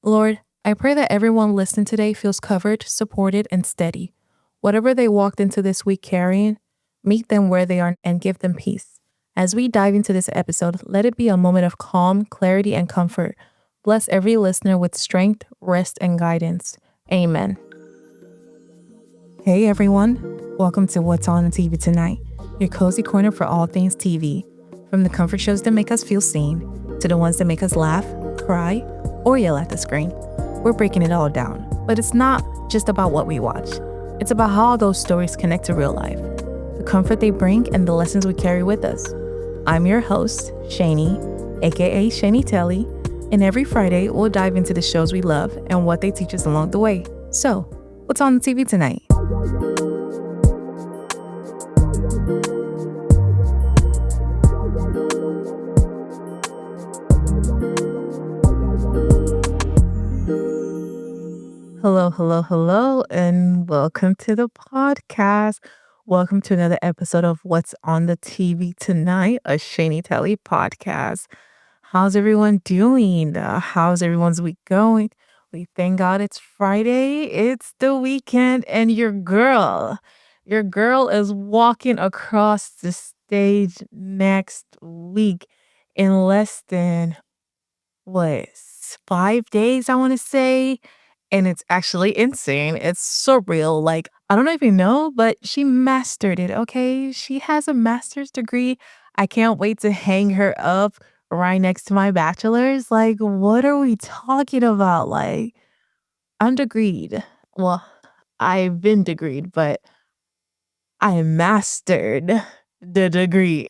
Lord, I pray that everyone listening today feels covered, supported, and steady. Whatever they walked into this week carrying, meet them where they are and give them peace. As we dive into this episode, let it be a moment of calm, clarity, and comfort. Bless every listener with strength, rest, and guidance. Amen. Hey everyone, welcome to What's On TV Tonight, your cozy corner for all things TV. From the comfort shows that make us feel seen, to the ones that make us laugh, cry, or yell at the screen. We're breaking it all down, but it's not just about what we watch. It's about how those stories connect to real life, the comfort they bring, and the lessons we carry with us. I'm your host, Shani, aka SeniTelly, and every Friday we'll dive into the shows we love and what they teach us along the way. So, what's on the TV tonight? Hello, and welcome to the podcast. Welcome to another episode of What's on the TV Tonight, a SeniTelly podcast. How's everyone doing? How's everyone's week going? We thank God it's Friday, it's the weekend, and your girl is walking across the stage next week in less than, what, 5 days, I want to say. And it's actually insane. It's surreal. Like, I don't know if you know, but she mastered it, okay? She has a master's degree. I can't wait to hang her up right next to my bachelor's. Like, what are we talking about? Like, I'm degreed. Well, I've been degreed, but I mastered the degree.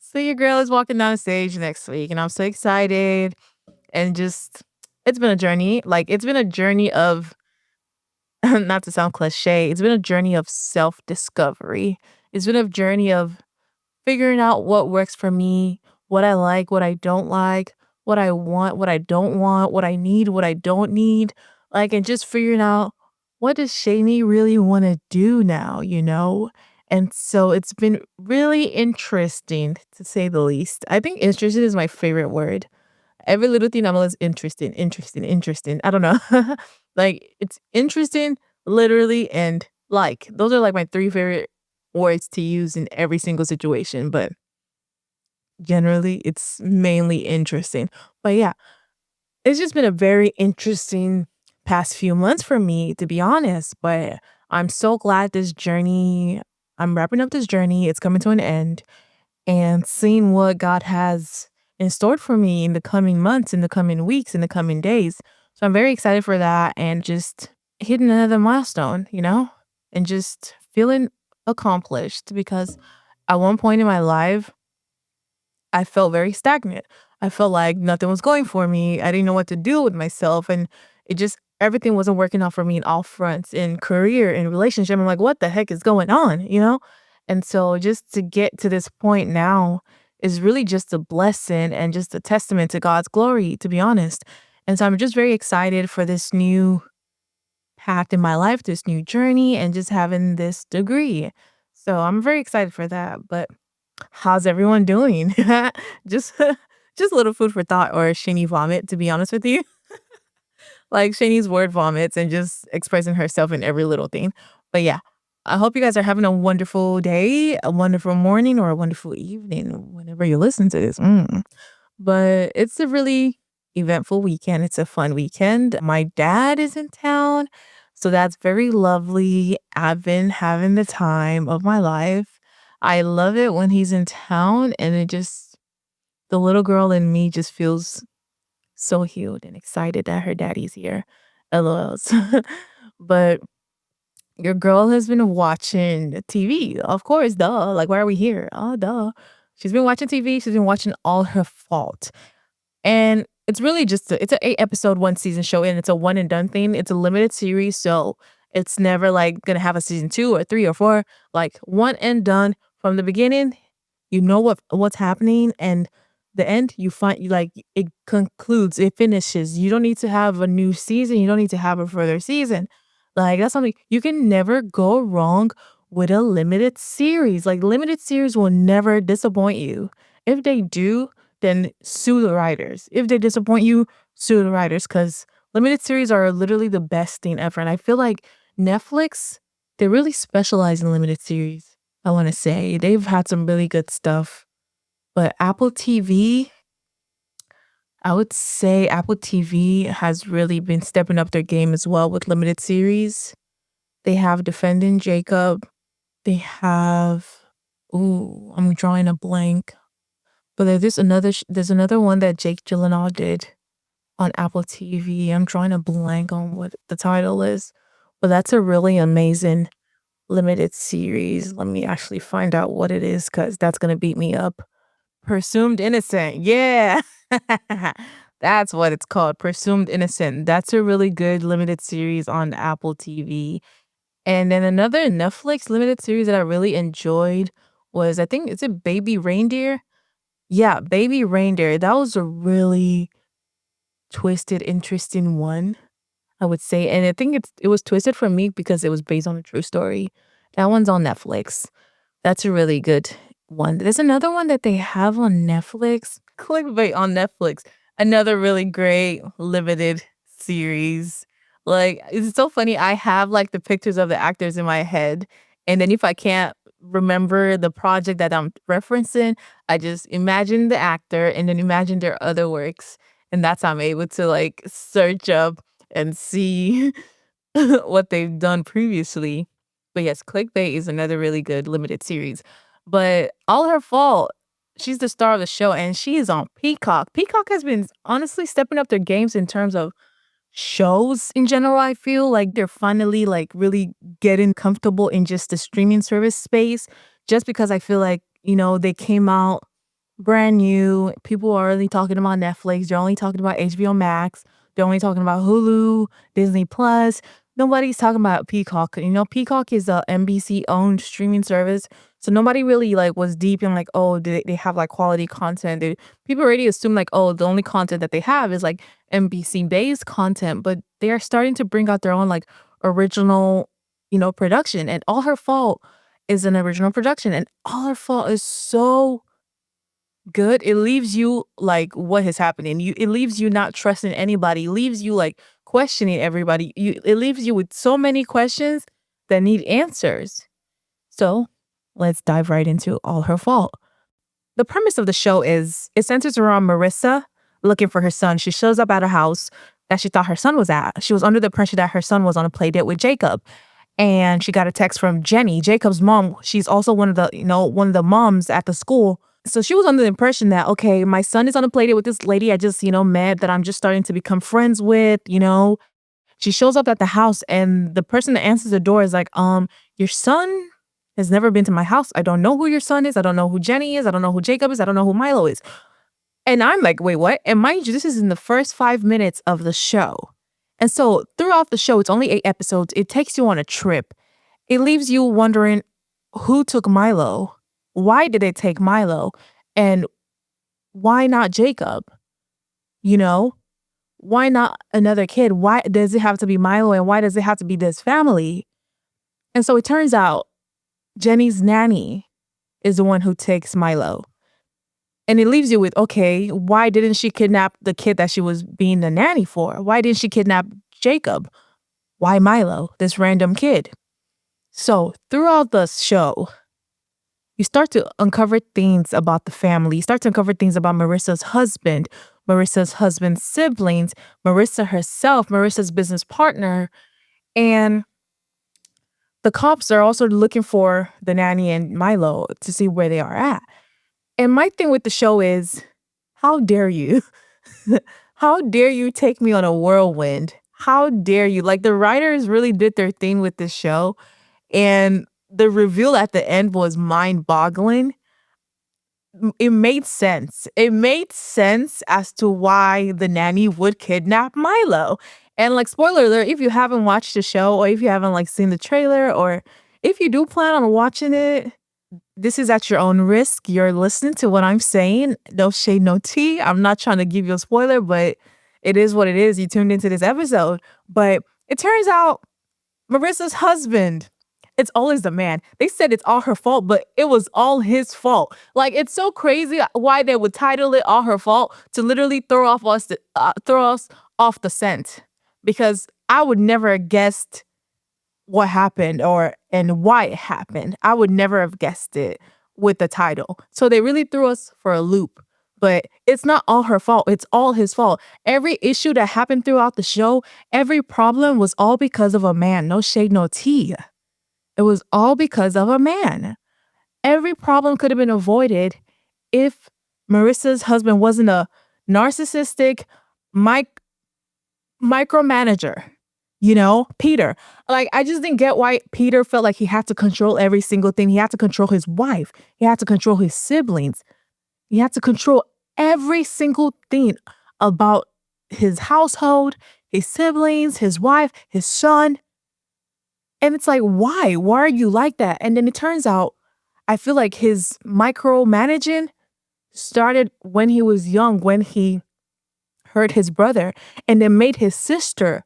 So your girl is walking down the stage next week, and I'm so excited. And just, it's been a journey. Like, it's been a journey of, not to sound cliche, it's been a journey of self-discovery. It's been a journey of figuring out what works for me, what I like, what I don't like, what I want, what I don't want, what I need, what I don't need. Like, and just figuring out, what does Shani really want to do now? And so it's been really interesting, to say the least. I think interesting is my favorite word. Every little thing I'm always interesting. I don't know. Like, it's interesting, literally, and like. Those are like my three favorite words to use in every single situation. But generally, it's mainly interesting. But yeah, it's just been a very interesting past few months for me, to be honest. But I'm so glad I'm wrapping up this journey. It's coming to an end and seeing what God has in store for me in the coming months, in the coming weeks, in the coming days. So I'm very excited for that and just hitting another milestone, and just feeling accomplished because at one point in my life, I felt very stagnant. I felt like nothing was going for me. I didn't know what to do with myself. And everything wasn't working out for me in all fronts, in career, in relationship. I'm like, what the heck is going on? And so just to get to this point now is really just a blessing and just a testament to God's glory, to be honest. And so I'm just very excited for this new path in my life, this new journey, and just having this degree. So I'm very excited for that. But how's everyone doing? just just a little food for thought or Shani vomit, to be honest with you. Like Shani's word vomits and just expressing herself in every little thing. But yeah, I hope you guys are having a wonderful day, a wonderful morning, or a wonderful evening whenever you listen to this. But it's a really eventful weekend. It's a fun weekend. My dad is in town, so that's very lovely. I've been having the time of my life. I love it when he's in town, and the little girl in me just feels so healed and excited that her daddy's here. LOLs. But your girl has been watching TV. Of course, duh. Like, why are we here? Oh, duh. She's been watching TV. She's been watching All Her Fault. And it's really it's an 8 episode, one season show, and it's a one and done thing. It's a limited series, so it's never like gonna have a season 2 or 3 or 4. Like, one and done from the beginning. You know what's happening, and the end you find you like it concludes, it finishes. You don't need to have a new season. You don't need to have a further season. Like, that's something you can never go wrong with a limited series. Like, limited series will never disappoint you. If they do, then sue the writers. If they disappoint you, to the writers because limited series are literally the best thing ever. And I feel like Netflix, they really specialize in limited series. I want to say they've had some really good stuff, but Apple TV, I would say Apple TV has really been stepping up their game as well with limited series. They have Defending Jacob. They have, ooh, I'm drawing a blank. But there's another one that Jake Gyllenhaal did on Apple TV. I'm drawing a blank on what the title is, but that's a really amazing limited series. Let me actually find out what it is because that's gonna beat me up. Presumed Innocent. Yeah. That's what it's called. Presumed Innocent. That's a really good limited series on Apple TV. And then another Netflix limited series that I really enjoyed was I think is it Baby Reindeer? Yeah, Baby Reindeer. That was a really twisted, interesting one, I would say. And I think it was twisted for me because it was based on a true story. That one's on Netflix. That's a really good one. There's another one that they have on Netflix. Clickbait on Netflix. Another really great limited series. Like, it's so funny. I have like the pictures of the actors in my head. And then if I can't remember the project that I'm referencing, I just imagine the actor and then imagine their other works. And that's how I'm able to like search up and see what they've done previously. But yes, Clickbait is another really good limited series. But all her fault, she's the star of the show and she is on Peacock. Peacock has been honestly stepping up their games in terms of shows in general. I feel like they're finally like really getting comfortable in just the streaming service space just because I feel like, they came out brand new. People are only talking about Netflix. They're only talking about HBO Max. They're only talking about Hulu, Disney Plus. Nobody's talking about Peacock. Peacock is a NBC owned streaming service. So nobody really like was deep in like, oh, do they have like quality content? People already assume like, oh, the only content that they have is like NBC based content, but they are starting to bring out their own like original, production. And All Her Fault is an original production. And All Her Fault is so good. It leaves you like, what is happening? It leaves you not trusting anybody. It leaves you like questioning everybody. It leaves you with so many questions that need answers. So let's dive right into All Her Fault. The premise of the show is it centers around Marissa looking for her son. She shows up at a house that she thought her son was at. She was under the impression that her son was on a play date with Jacob. And she got a text from Jenny, Jacob's mom. She's also one of the moms at the school. So she was under the impression that, okay, my son is on a play date with this lady I just, met that I'm just starting to become friends with. She shows up at the house and the person that answers the door is like, your son has never been to my house. I don't know who your son is. I don't know who Jenny is. I don't know who Jacob is. I don't know who Milo is. And I'm like, wait, what? And mind you, this is in the first 5 minutes of the show. And so throughout the show, it's only 8 episodes. It takes you on a trip. It leaves you wondering who took Milo? Why did they take Milo? And why not Jacob? You know? Why not another kid? Why does it have to be Milo and why does it have to be this family? And so it turns out Jenny's nanny is the one who takes Milo. And it leaves you with, okay, why didn't she kidnap the kid that she was being the nanny for? Why didn't she kidnap Jacob? Why Milo, this random kid? So throughout the show, you start to uncover things about the family. You start to uncover things about Marissa's husband's siblings, Marissa herself, Marissa's business partner. And the cops are also looking for the nanny and Milo to see where they are at. And my thing with the show is, how dare you? How dare you take me on a whirlwind? How dare you? Like, the writers really did their thing with this show. And the reveal at the end was mind-boggling. It made sense. It made sense as to why the nanny would kidnap Milo. And like, spoiler alert, if you haven't watched the show or if you haven't like seen the trailer or if you do plan on watching it, this is at your own risk. You're listening to what I'm saying. No shade, no tea. I'm not trying to give you a spoiler, but it is what it is. You tuned into this episode. But it turns out Marissa's husband it's always the man. They said it's all her fault, but it was all his fault. Like, it's so crazy why they would title it all her fault to literally throw us off the scent. Because I would never have guessed what happened or and why it happened. I would never have guessed it with the title. So they really threw us for a loop. But it's not all her fault. It's all his fault. Every issue that happened throughout the show, every problem was all because of a man. No shade, no tea. It was all because of a man. Every problem could have been avoided if Marissa's husband wasn't a narcissistic mic- micromanager. Peter. Like, I just didn't get why Peter felt like he had to control every single thing. He had to control his wife. He had to control his siblings. He had to control every single thing about his household, his siblings, his wife, his son. And it's like, why? Why are you like that? And then it turns out, I feel like his micromanaging started when he was young, when he hurt his brother, and then made his sister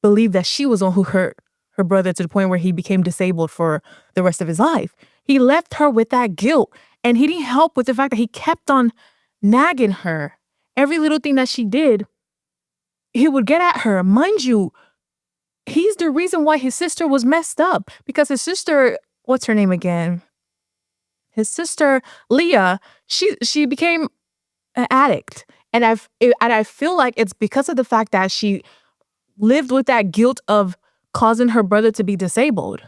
believe that she was the one who hurt her brother to the point where he became disabled for the rest of his life. He left her with that guilt, and he didn't help with the fact that he kept on nagging her. Every little thing that she did, he would get at her. Mind you, he's the reason why his sister was messed up, because his sister, what's her name again? His sister, Leah, she became an addict. And I feel like it's because of the fact that she lived with that guilt of causing her brother to be disabled.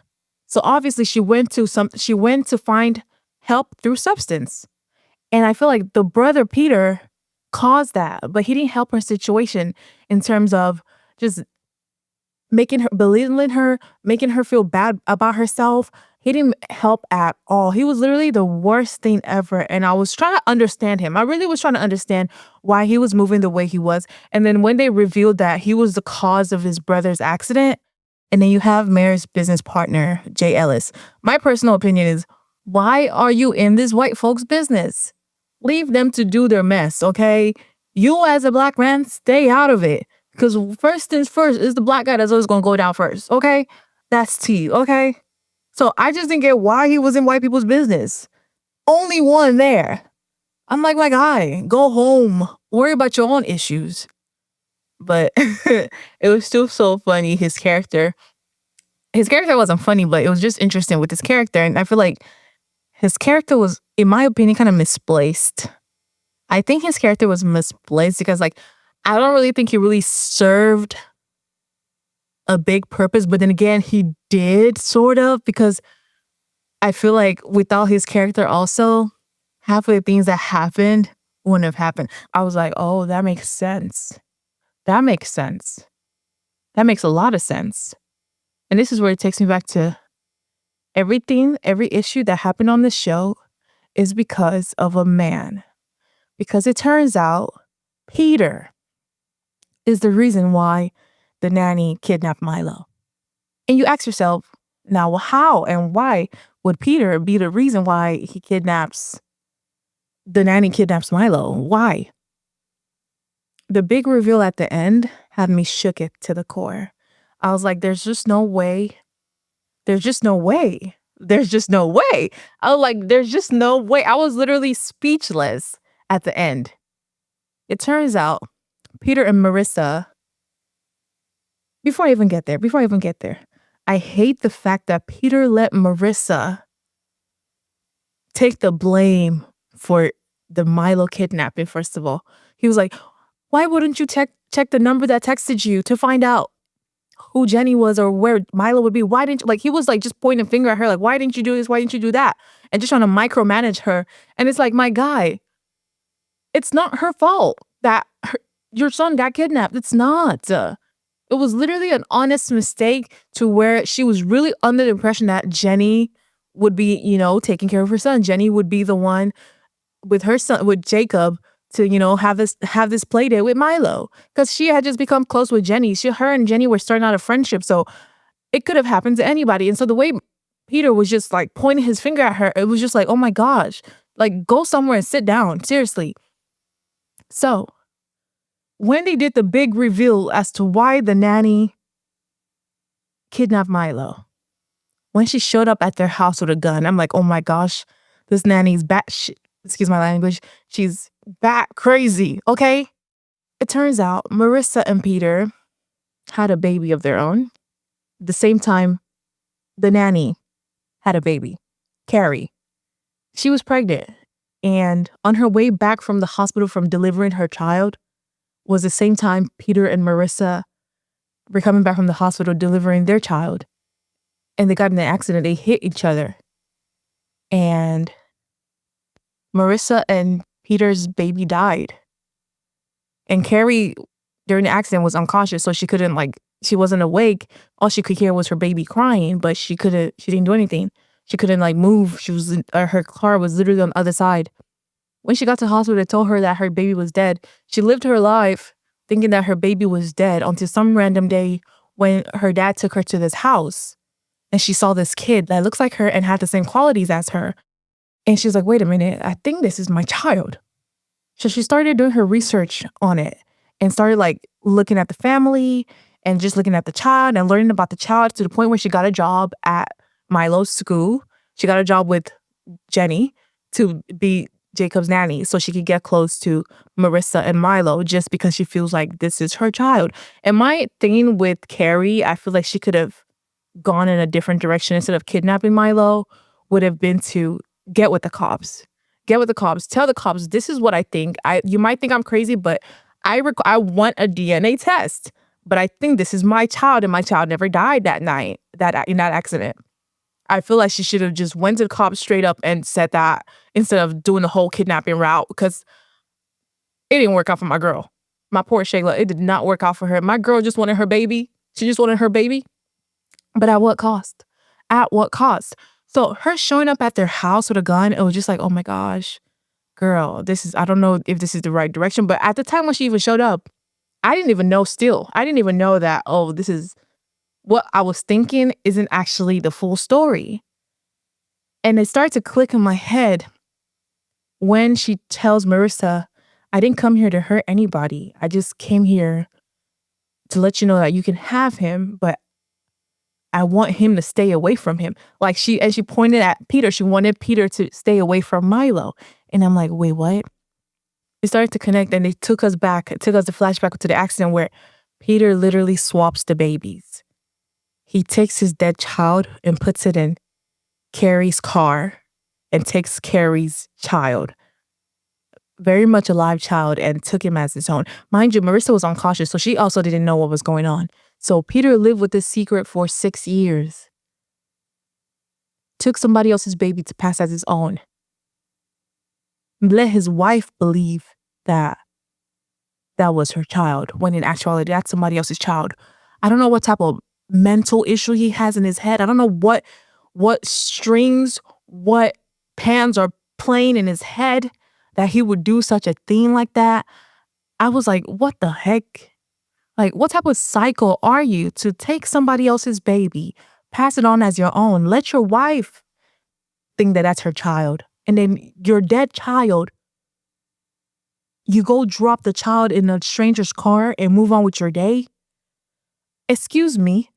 So obviously she went to find help through substance. And I feel like the brother Peter caused that, but he didn't help her situation in terms of just making her belittling her, making her feel bad about herself. He didn't help at all. He was literally the worst thing ever. And I was trying to understand him. I really was trying to understand why he was moving the way he was. And then when they revealed that he was the cause of his brother's accident, and then you have Mare's business partner, Jay Ellis. My personal opinion is, why are you in this white folks' business? Leave them to do their mess, okay? You as a black man, stay out of it. Because first things first, is the black guy that's always going to go down first, okay? That's T, okay? So I just didn't get why he was in white people's business. Only one there. I'm like, my guy, go home. Worry about your own issues. But it was still so funny, his character. His character wasn't funny, but it was just interesting with his character. And I feel like his character was, in my opinion, kind of misplaced. I think his character was misplaced because, like, I don't really think he really served a big purpose. But then again, he did sort of, because I feel like without his character also, half of the things that happened wouldn't have happened. I was like, oh, that makes sense. That makes sense. That makes a lot of sense. And this is where it takes me back to everything, every issue that happened on the show is because of a man. Because it turns out Peter is the reason why the nanny kidnapped Milo. And you ask yourself, now how and why would Peter be the reason why the nanny kidnaps Milo? Why? The big reveal at the end had me shook it to the core. I was like, there's just no way. There's just no way. There's just no way. I was like, there's just no way. I was literally speechless at the end. It turns out Peter and Marissa, before I even get there, I hate the fact that Peter let Marissa take the blame for the Milo kidnapping, first of all. He was like, why wouldn't you check the number that texted you to find out who Jenny was or where Milo would be? Why didn't you? Like, he was like just pointing a finger at her, like, why didn't you do this? Why didn't you do that? And just trying to micromanage her. And it's like, my guy, it's not her fault that your son got kidnapped. It's not. It was literally an honest mistake to where she was really under the impression that Jenny would be, taking care of her son. Jenny would be the one with her son, with Jacob, to, have this play date with Milo. Because she had just become close with Jenny. Her and Jenny were starting out a friendship. So it could have happened to anybody. And so the way Peter was just like pointing his finger at her, it was just like, oh my gosh, like, go somewhere and sit down. Seriously. So when they did the big reveal as to why the nanny kidnapped Milo, When she showed up at their house with a gun, I'm like, oh my gosh, this nanny's excuse my language, she's bat crazy, okay? It turns out Marissa and Peter had a baby of their own. The same time, the nanny had a baby, Carrie. She was pregnant. And on her way back from the hospital from delivering her child was the same time Peter and Marissa were coming back from the hospital delivering their child. And they got in an accident. They hit each other. And Marissa and Peter's baby died. And Carrie, during the accident, was unconscious, so she couldn't, she wasn't awake. All she could hear was her baby crying, but she didn't do anything. She couldn't, move. Her car was literally on the other side. When she got to the hospital, they told her that her baby was dead. She lived her life thinking that her baby was dead until some random day when her dad took her to this house. And she saw this kid that looks like her and had the same qualities as her. And she's like, wait a minute, I think this is my child. So she started doing her research on it and started looking at the family and just looking at the child and learning about the child to the point where she got a job at Milo's school. She got a job with Jenny to be Jacob's nanny so she could get close to Marissa and Milo just because she feels like this is her child. And my thing with Carrie, I feel like she could have gone in a different direction. Instead of kidnapping Milo, would have been to get with the cops. Get with the cops. Tell the cops, this is what I think. You might think I'm crazy, but I want a DNA test. But I think this is my child, and my child never died that night, in that accident. I feel like she should have just went to the cops straight up and said that instead of doing the whole kidnapping route, because it didn't work out for my girl. My poor Shayla, it did not work out for her. My girl just wanted her baby. She just wanted her baby. But at what cost? At what cost? So her showing up at their house with a gun, it was just like, oh my gosh, girl, I don't know if this is the right direction. But at the time when she even showed up, I didn't even know I didn't even know that, oh, this is what I was thinking isn't actually the full story. And it started to click in my head when she tells Marissa, I didn't come here to hurt anybody. I just came here to let you know that you can have him, but I want him to stay away from him. She pointed at Peter. She wanted Peter to stay away from Milo. And I'm like, wait, what? We started to connect, and it took us the flashback to the accident where Peter literally swaps the babies. He takes his dead child and puts it in Carrie's car and takes Carrie's child, very much alive child, and took him as his own. Mind you, Marissa was unconscious, so she also didn't know what was going on. So Peter lived with this secret for 6 years. Took somebody else's baby to pass as his own. Let his wife believe that that was her child, when in actuality, that's somebody else's child. I don't know what type of mental issue he has in his head. I don't know what strings, what pans are playing in his head that he would do such a thing like that. I was like, what the heck? What type of psycho are you to take somebody else's baby, pass it on as your own, let your wife think that that's her child, and then your dead child, you go drop the child in a stranger's car and move on with your day? Excuse me,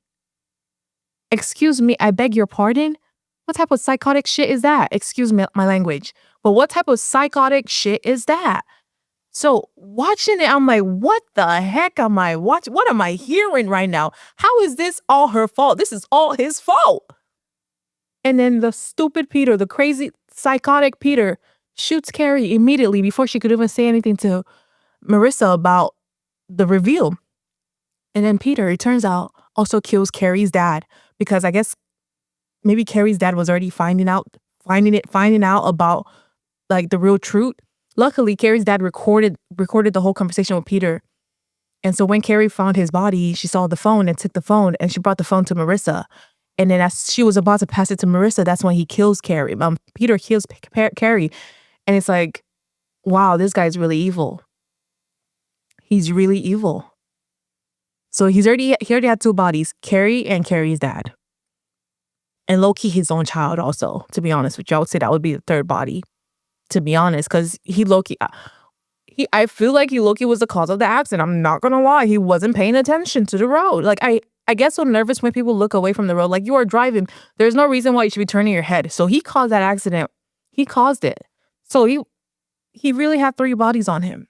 I beg your pardon? What type of psychotic shit is that? Excuse me, my language. But what type of psychotic shit is that? So watching it, I'm like, what the heck am I watching? What am I hearing right now? How is this all her fault? This is all his fault. And then the stupid Peter, the crazy psychotic Peter, shoots Carrie immediately before she could even say anything to Marissa about the reveal. And then Peter, it turns out, also kills Carrie's dad, because I guess maybe Carrie's dad was already finding out about the real truth. Luckily, Carrie's dad recorded the whole conversation with Peter. And so when Carrie found his body, she saw the phone and took the phone, and she brought the phone to Marissa. And then as she was about to pass it to Marissa, that's when he kills Carrie. Peter kills Carrie. And it's like, wow, this guy's really evil. He's really evil. So he already had two bodies, Carrie and Carrie's dad. And low-key his own child also, to be honest with you. I would say that would be the third body, to be honest, because I feel like he low-key was the cause of the accident. I'm not gonna lie, he wasn't paying attention to the road. I get so nervous when people look away from the road. Like, you are driving. There's no reason why you should be turning your head. So he caused that accident. He caused it. So he really had 3 bodies on him.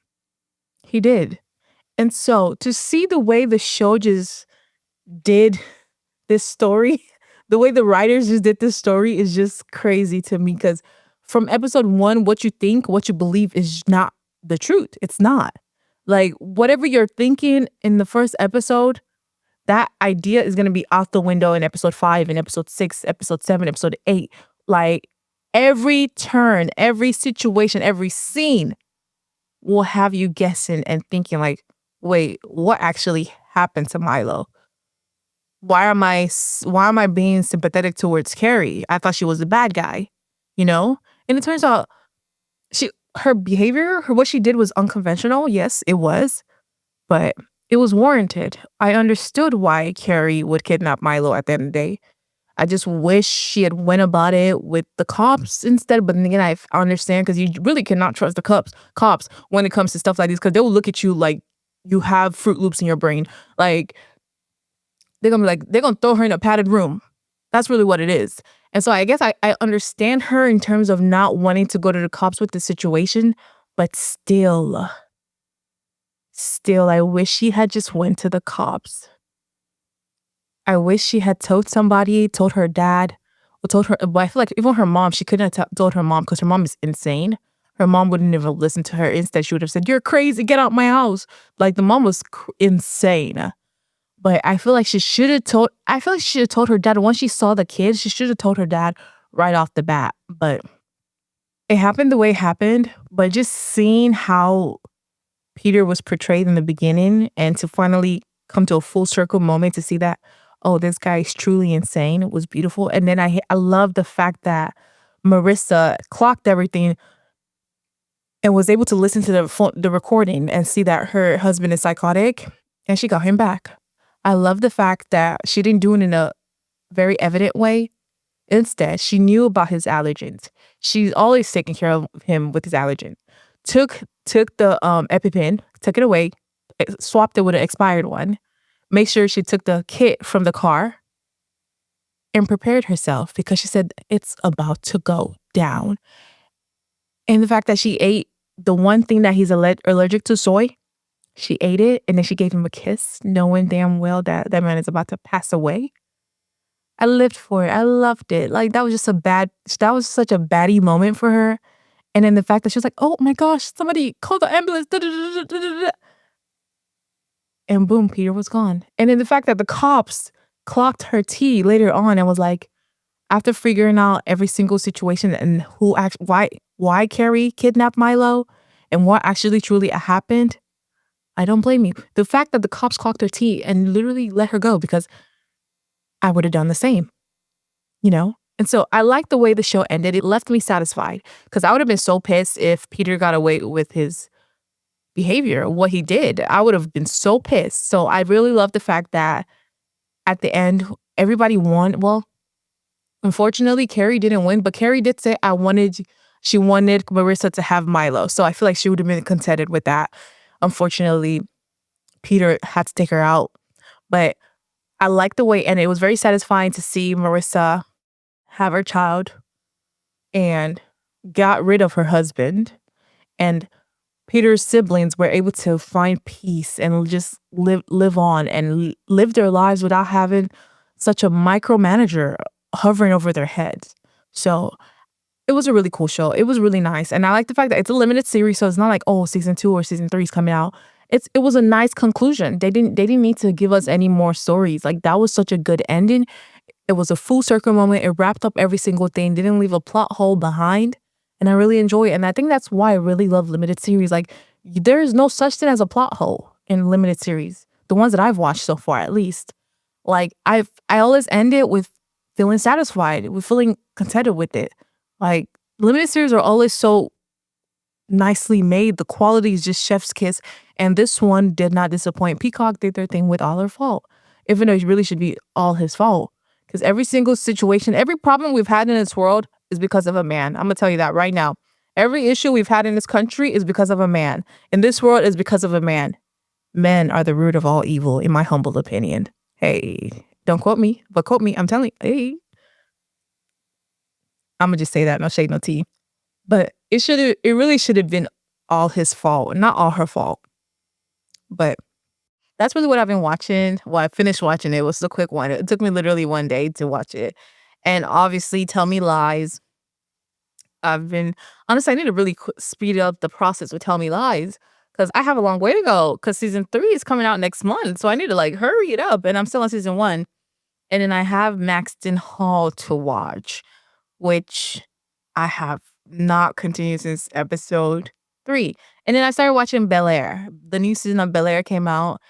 He did. And so to see the way the show just did this story, the way the writers just did this story is just crazy to me because from episode 1, what you think, what you believe is not the truth. It's not. Like, whatever you're thinking in the first episode, that idea is going to be out the window in episode 5, in episode 6, episode 7, episode 8. Like, every turn, every situation, every scene will have you guessing and thinking like, wait, what actually happened to Milo? Why am I being sympathetic towards Carrie? I thought she was the bad guy, you know? And it turns out her behavior, what she did was unconventional. Yes, it was, but it was warranted. I understood why Carrie would kidnap Milo at the end of the day. I just wish she had went about it with the cops instead. But then again, I understand because you really cannot trust the cops when it comes to stuff like this because they will look at you like you have Fruit Loops in your brain. Like, they're gonna throw her in a padded room. That's really what it is. And so I guess I understand her in terms of not wanting to go to the cops with the situation, but still, I wish she had just went to the cops. I wish she had told somebody, told her dad, or told her, but I feel like even her mom, she couldn't have told her mom because her mom is insane. Her mom would never listen to her. Instead, she would have said, "You're crazy, get out my house." Like, the mom was insane. But I feel like she should have told her dad once she saw the kids, she should have told her dad right off the bat. But it happened the way it happened. But just seeing how Peter was portrayed in the beginning and to finally come to a full circle moment to see that, oh, this guy is truly insane, it was beautiful. And then I love the fact that Marissa clocked everything and was able to listen to the recording and see that her husband is psychotic and she got him back. I love the fact that she didn't do it in a very evident way. Instead, she knew about his allergens. She's always taking care of him with his allergens. Took the EpiPen, took it away, swapped it with an expired one, make sure she took the kit from the car, and prepared herself because she said it's about to go down. And the fact that she ate the one thing that he's allergic to, soy, she ate it and then she gave him a kiss, knowing damn well that that man is about to pass away. I lived for it. I loved it. Like, that was such a baddie moment for her. And then the fact that she was like, oh my gosh, somebody call the ambulance. Da, da, da, da, da, da. And boom, Peter was gone. And then the fact that the cops clocked her tea later on and was like, after figuring out every single situation and why Carrie kidnapped Milo and what actually truly happened, I don't blame you. The fact that the cops clocked her tea and literally let her go because I would have done the same, you know? And so I like the way the show ended. It left me satisfied because I would have been so pissed if Peter got away with his behavior, what he did. I would have been so pissed. So I really love the fact that at the end, everybody won. Well, unfortunately, Carrie didn't win, but Carrie did say she wanted Marissa to have Milo. So I feel like she would have been contented with that. Unfortunately, Peter had to take her out. But I like the way, and it was very satisfying to see Marissa have her child and got rid of her husband. And Peter's siblings were able to find peace and just live on and live their lives without having such a micromanager hovering over their heads. So it was a really cool show. It was really nice. And I like the fact that it's a limited series, so it's not like, oh, season 2 or season 3 is coming out. It was a nice conclusion. They didn't need to give us any more stories. Like, that was such a good ending. It was a full circle moment. It wrapped up every single thing, didn't leave a plot hole behind. And I really enjoy it. And I think that's why I really love limited series. Like, there is no such thing as a plot hole in limited series. The ones that I've watched so far, at least. Like, I always end it with feeling satisfied, with feeling contented with it. Like, limited series are always so nicely made. The quality is just chef's kiss. And this one did not disappoint. Peacock did their thing with all their fault. Even though it really should be all his fault. Because every single situation, every problem we've had in this world is because of a man. I'm going to tell you that right now. Every issue we've had in this country is because of a man. In this world is because of a man. Men are the root of all evil, in my humble opinion. Hey, don't quote me, but quote me. I'm telling you. Hey, I'm gonna just say that. No shade, no tea. But it really should have been all his fault, not all her fault. But that's really what I've been watching. Well, I finished watching it. It was a quick one. It took me literally one day to watch it. And obviously, Tell Me Lies. I've been honestly, I need to really speed up the process with Tell Me Lies because I have a long way to go. Because season 3 is coming out next month, so I need to like hurry it up. And I'm still on season 1, and then I have Maxton Hall to watch, which I have not continued since episode 3. And then I started watching Bel Air. The new season of Bel Air came out,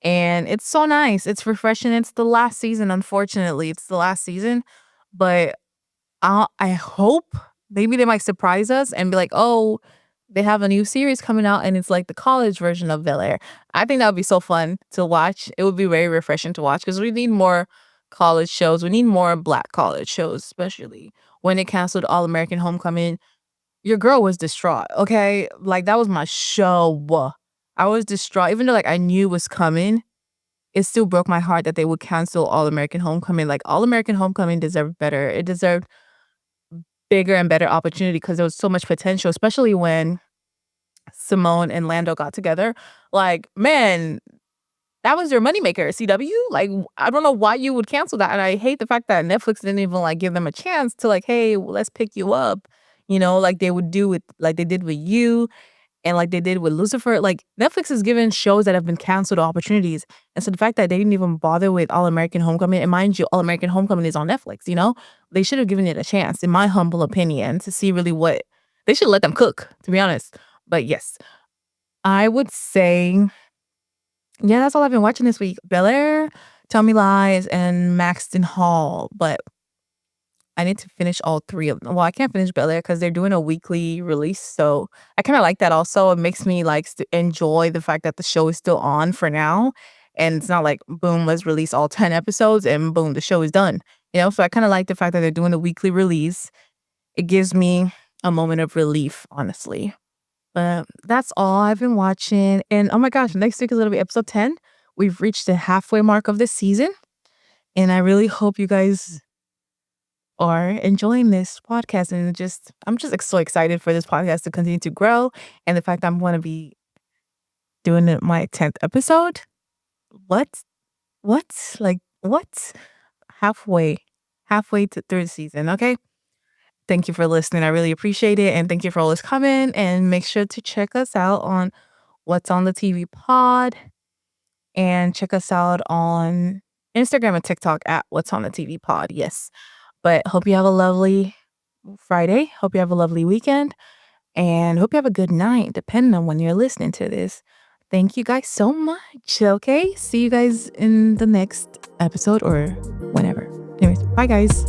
and it's so nice. It's refreshing. It's the last season, unfortunately. It's the last season, but I hope maybe they might surprise us and be like, "Oh, they have a new series coming out, and it's like the college version of Bel Air." I think that would be so fun to watch. It would be very refreshing to watch because we need more college shows. We need more Black college shows, especially when it canceled All American Homecoming. Your girl was distraught. Okay, like that was my show. I was distraught, even though like I knew it was coming. It still broke my heart that they would cancel All American Homecoming. Like All American Homecoming deserved better. It deserved bigger and better opportunity because there was so much potential, especially when Simone and Lando got together. Like, man, that was your moneymaker, CW. Like, I don't know why you would cancel that. And I hate the fact that Netflix didn't even like give them a chance to like, hey, well, let's pick you up. Like they would do with like they did with you and like they did with Lucifer. Like Netflix has given shows that have been canceled opportunities. And so the fact that they didn't even bother with All American Homecoming, and mind you, All American Homecoming is on Netflix. They should have given it a chance, in my humble opinion, to see really what they should let them cook, to be honest. But yes, I would say, yeah, that's all I've been watching this week. Bel Air, Tell Me Lies, and Maxton Hall. But I need to finish all 3 of them. Well, I can't finish Bel Air because they're doing a weekly release, so I kinda like that also. It makes me, like, enjoy the fact that the show is still on for now, and it's not like, "Boom, let's release all 10 episodes, and boom, the show is done." So I kinda like the fact that they're doing a weekly release. It gives me a moment of relief, honestly. But that's all I've been watching, and, oh my gosh, next week is gonna be episode 10. We've reached the halfway mark of this season, and I really hope you guys are enjoying this podcast, and I'm just so excited for this podcast to continue to grow, and the fact that I'm going to be doing my 10th episode. What? What? Like what? Halfway, halfway through the season. Okay. Thank you for listening. I really appreciate it, and thank you for always coming. And make sure to check us out on What's on the TV Pod, and check us out on Instagram and TikTok at What's on the TV Pod. Yes. But hope you have a lovely Friday. Hope you have a lovely weekend. And hope you have a good night, depending on when you're listening to this. Thank you guys so much. Okay. See you guys in the next episode or whenever. Anyways, bye guys.